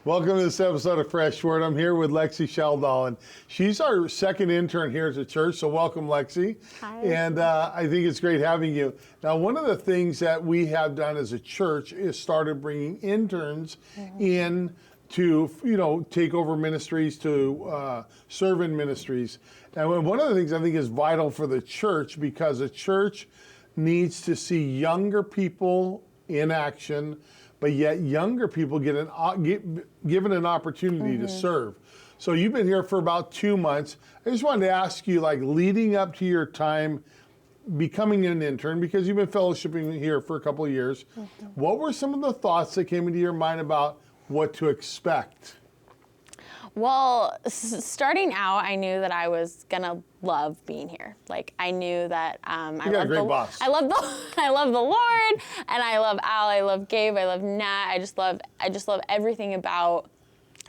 Welcome to this episode of Fresh Word. I'm here with Lexi Sheldahl, and she's our second intern here at the church, so welcome, Lexi. Hi. And I think it's great having you. Now, one of the things that we have done as a church is started bringing interns in to, take over ministries, to serve in ministries. And one of the things I think is vital for the church, because a church needs to see younger people in action, but yet younger people given an opportunity to serve. So you've been here for about 2 months. I just wanted to ask you, leading up to your time becoming an intern, because you've been fellowshipping here for a couple of years, what were some of the thoughts that came into your mind about what to expect? Well, starting out, I knew that I was gonna love being here. I knew that I got a great boss. I love the Lord, and I love Al, I love Gabe, I love Nat. I just love everything about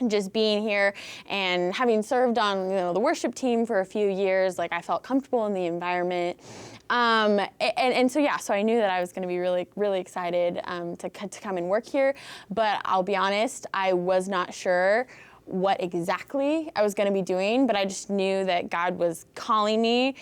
just being here, and having served on the worship team for a few years. I felt comfortable in the environment. So I knew that I was going to be really, really excited to come and work here. But I'll be honest, I was not sure what exactly I was going to be doing, but I just knew that God was calling me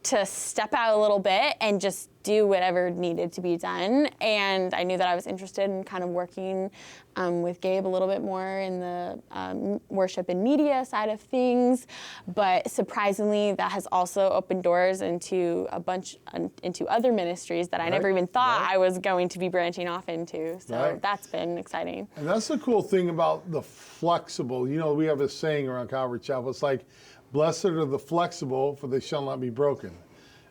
to step out a little bit and just do whatever needed to be done. And I knew that I was interested in kind of working with Gabe a little bit more in the worship and media side of things. But surprisingly, that has also opened doors into into other ministries that I never even thought I was going to be branching off into. So that's been exciting. And that's the cool thing about the flexible. We have a saying around Calvary Chapel. It's like, blessed are the flexible, for they shall not be broken.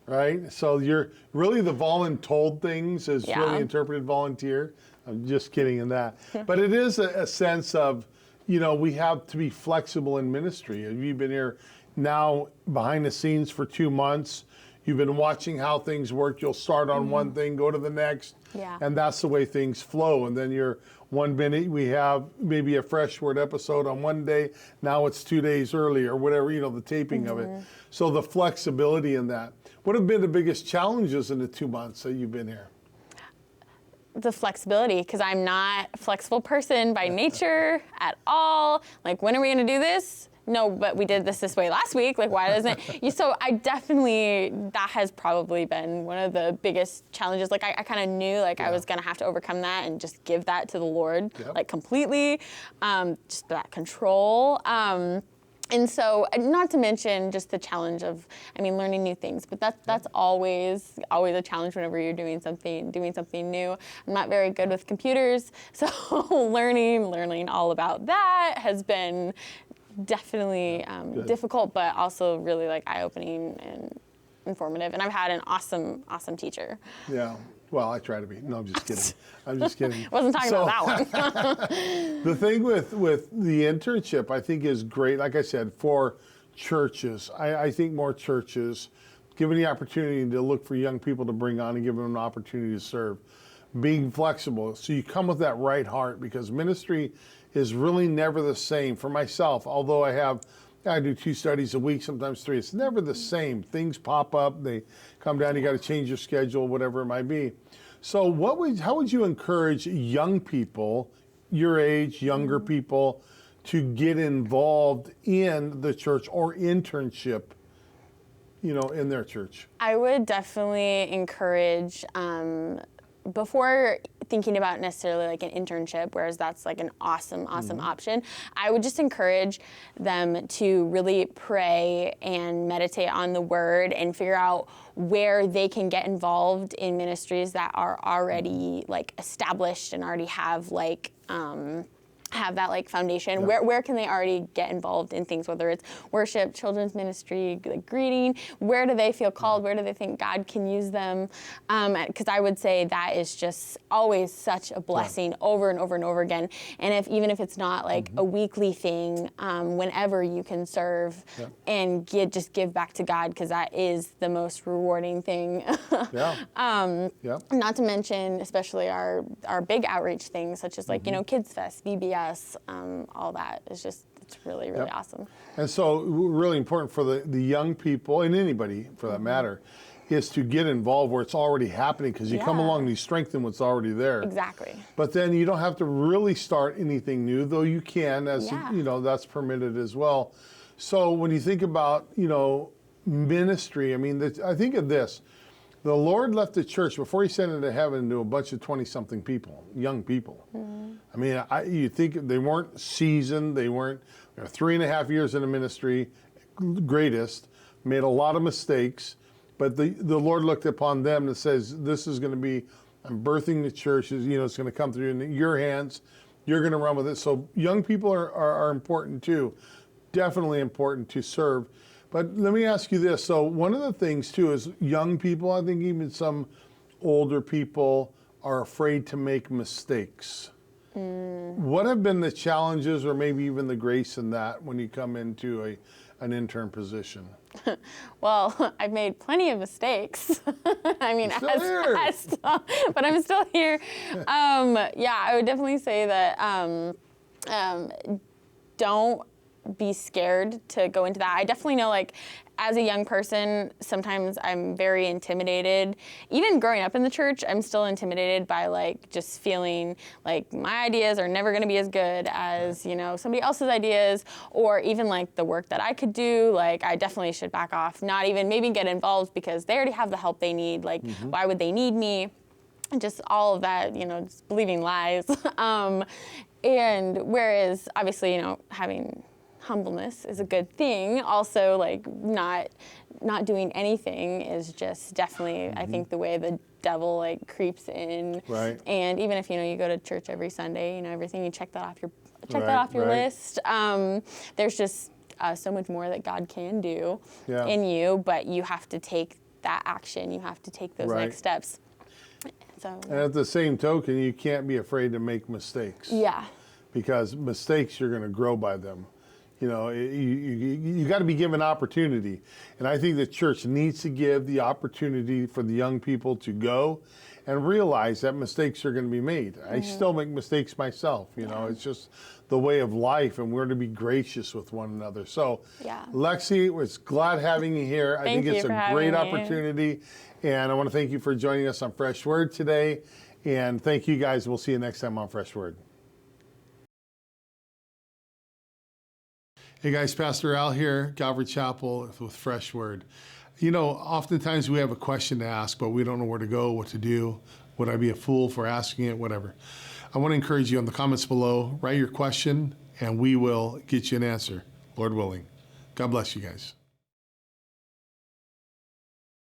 Right? So you're really, the voluntold things is really interpreted volunteer. I'm just kidding in that. But it is a sense of, we have to be flexible in ministry. You've been here now behind the scenes for 2 months. You've been watching how things work. You'll start on one thing, go to the next. Yeah. And that's the way things flow. And then you're 1 minute, we have maybe a Fresh Word episode on one day. Now it's 2 days early or whatever, the taping of it. So the flexibility in that. What have been the biggest challenges in the 2 months that you've been here? The flexibility, because I'm not a flexible person by nature at all. When are we going to do this? No, but we did this way last week. Why doesn't it? So I definitely, that has probably been one of the biggest challenges. I kind of knew I was going to have to overcome that and just give that to the Lord, completely, just that control. And so, not to mention just the challenge of, learning new things. But that's always a challenge whenever you're doing something new. I'm not very good with computers, so learning all about that has been definitely difficult, but also really eye-opening and informative. And I've had an awesome teacher. Yeah. Well, I try to be. No, I'm just kidding. I'm just kidding. Wasn't talking about that one. The thing with the internship, I think, is great. Like I said, for churches, I think more churches, given the opportunity to look for young people to bring on and give them an opportunity to serve, being flexible. So you come with that right heart, because ministry is really never the same. For myself, although I do 2 studies a week, sometimes 3. It's never the same. Things pop up, they come down, you got to change your schedule, whatever it might be. So how would you encourage young people, your age, younger people, to get involved in the church or internship, in their church? I would definitely encourage, before thinking about necessarily an internship, whereas that's an awesome option, I would just encourage them to really pray and meditate on the Word and figure out where they can get involved in ministries that are already established and already have that foundation. Where can they already get involved in things, whether it's worship, children's ministry, greeting? Where do they feel called? Where do they think God can use them? Because I would say that is just always such a blessing over and over and over again. And even if it's not a weekly thing, whenever you can serve and just give back to God, because that is the most rewarding thing. Not to mention, especially our big outreach things, such as Kids Fest, VBS, all that is just, it's really, really awesome. And so really important for the young people, and anybody for that matter, is to get involved where it's already happening, because you come Yeah. along and you strengthen what's already there. Exactly. But then you don't have to really start anything new, though you can, as Yeah. you know, that's permitted as well. So when you think about, you know, ministry, I mean, I think of this. The Lord left the church before he sent it to heaven to a bunch of 20-something people, young people. I mean, you think they weren't seasoned, they weren't 3.5 years in the ministry, greatest, made a lot of mistakes, but the Lord looked upon them and says, this is going to be, I'm birthing the church, you know, it's going to come through in your hands, you're going to run with it. So young people are important too, definitely important to serve. But let me ask you this. So one of the things too is young people, I think even some older people are afraid to make mistakes. What have been the challenges or maybe even the grace in that when you come into an intern position? Well, I've made plenty of mistakes. I mean, Still here. but I'm still here. Yeah, I would definitely say that don't be scared to go into that. I definitely know, like, as a young person, sometimes I'm very intimidated. Even growing up in the church, I'm still intimidated by, like, just feeling like my ideas are never going to be as good as, you know, somebody else's ideas, or even like the work that I could do. Like, I definitely should back off, not even maybe get involved because they already have the help they need. Like, why would they need me? And just all of that, you know, just believing lies. And whereas obviously, you know, having humbleness is a good thing. Also, like, not doing anything is just definitely, I think, the way the devil, like, creeps in. Right. And even if, you know, you go to church every Sunday, you know, everything, you check that off your Right. list. There's just so much more that God can do Yeah. in you, but you have to take that action. You have to take those Right. next steps. So And at the same token, you can't be afraid to make mistakes. yeah. Because mistakes, you're going to grow by them. You know, you got to be given opportunity. And I think the church needs to give the opportunity for the young people to go and realize that mistakes are going to be made. I still make mistakes myself. You know, it's just the way of life, and we're to be gracious with one another. So, Yeah. Lexi, was glad having you here. I Thank think it's you for a great having me. opportunity. And I want to thank you for joining us on Fresh Word today. And thank you guys. We'll see you next time on Fresh Word. Hey guys, Pastor Al here, Calvary Chapel with Fresh Word. You know, oftentimes we have a question to ask, but we don't know where to go, what to do. Would I be a fool for asking it? Whatever. I want to encourage you in the comments below, write your question, and we will get you an answer, Lord willing. God bless you guys.